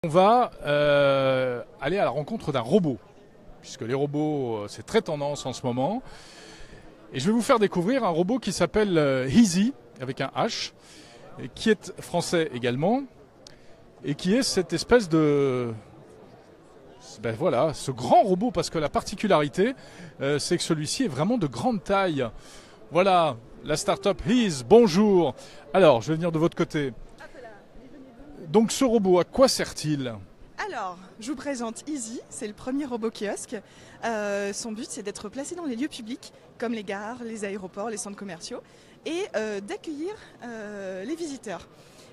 On va aller à la rencontre d'un robot, puisque les robots, c'est très tendance en ce moment. Et je vais vous faire découvrir un robot qui s'appelle Easy, avec un H, et qui est français également, et qui est cette espèce de... Ben voilà, ce grand robot, parce que la particularité, c'est que celui-ci est vraiment de grande taille. Voilà, la start-up Ease, bonjour. Alors, je vais venir de votre côté. Donc ce robot, à quoi sert-il ? Alors, je vous présente Easy, c'est le premier robot kiosque. Son but, c'est d'être placé dans les lieux publics, comme les gares, les aéroports, les centres commerciaux, et d'accueillir les visiteurs.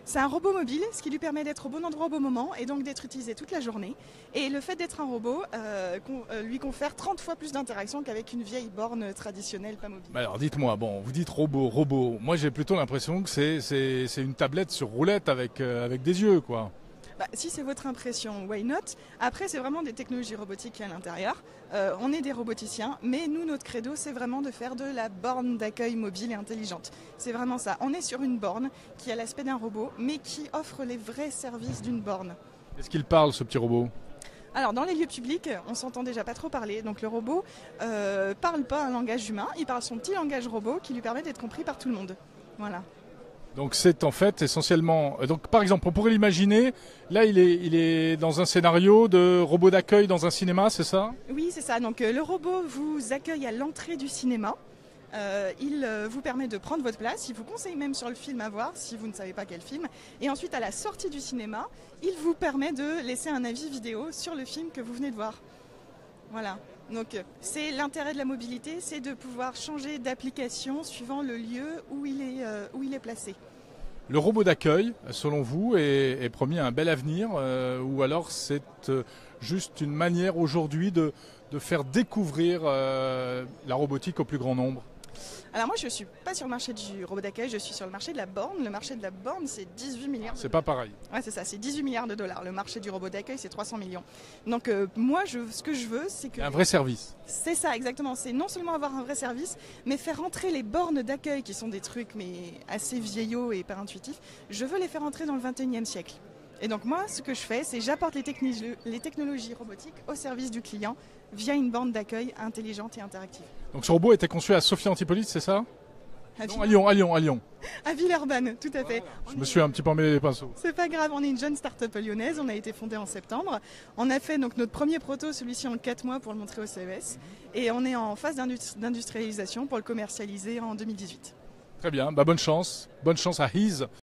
C'est un robot mobile, ce qui lui permet d'être au bon endroit au bon moment et donc d'être utilisé toute la journée. Et le fait d'être un robot lui confère 30 fois plus d'interaction qu'avec une vieille borne traditionnelle pas mobile. Alors dites-moi, bon, vous dites robot. Moi j'ai plutôt l'impression que c'est une tablette sur roulette avec des yeux, quoi. Si c'est votre impression, why not? Après, c'est vraiment des technologies robotiques à l'intérieur. On est des roboticiens, mais nous, notre credo, c'est vraiment de faire de la borne d'accueil mobile et intelligente. C'est vraiment ça. On est sur une borne qui a l'aspect d'un robot, mais qui offre les vrais services d'une borne. Est-ce qu'il parle, ce petit robot ? Alors, dans les lieux publics, on s'entend déjà pas trop parler. Donc, le robot parle pas un langage humain, il parle son petit langage robot qui lui permet d'être compris par tout le monde. Voilà. Donc c'est en fait essentiellement... Donc par exemple, on pourrait l'imaginer, là il est dans un scénario de robot d'accueil dans un cinéma, c'est ça ? Oui, c'est ça. Donc le robot vous accueille à l'entrée du cinéma. Il vous permet de prendre votre place, il vous conseille même sur le film à voir si vous ne savez pas quel film. Et ensuite, à la sortie du cinéma, il vous permet de laisser un avis vidéo sur le film que vous venez de voir. Voilà. Donc c'est l'intérêt de la mobilité, c'est de pouvoir changer d'application suivant le lieu où il est placé. Le robot d'accueil, selon vous, est promis à un bel avenir ou alors c'est juste une manière aujourd'hui de faire découvrir la robotique au plus grand nombre ? Alors moi je ne suis pas sur le marché du robot d'accueil, je suis sur le marché de la borne. Le marché de la borne c'est 18 milliards. C'est pas pareil. Ouais, c'est ça, c'est 18 milliards de dollars. Le marché du robot d'accueil c'est 300 millions. Donc moi ce que je veux c'est que... Un vrai service. C'est ça exactement, c'est non seulement avoir un vrai service, mais faire entrer les bornes d'accueil qui sont des trucs mais assez vieillots et pas intuitifs. Je veux les faire entrer dans le 21e siècle. Et donc moi, ce que je fais, c'est j'apporte les technologies robotiques au service du client via une borne d'accueil intelligente et interactive. Donc ce robot était conçu à Sophia Antipolis, c'est ça ? Non, à Lyon. À Villeurbanne, tout à fait. Je me suis un petit peu emmêlé les pinceaux. C'est pas grave, on est une jeune start-up lyonnaise, on a été fondée en septembre. On a fait donc notre premier proto, celui-ci en 4 mois pour le montrer au CES. Et on est en phase d'industrialisation pour le commercialiser en 2018. Très bien, bonne chance à Ease.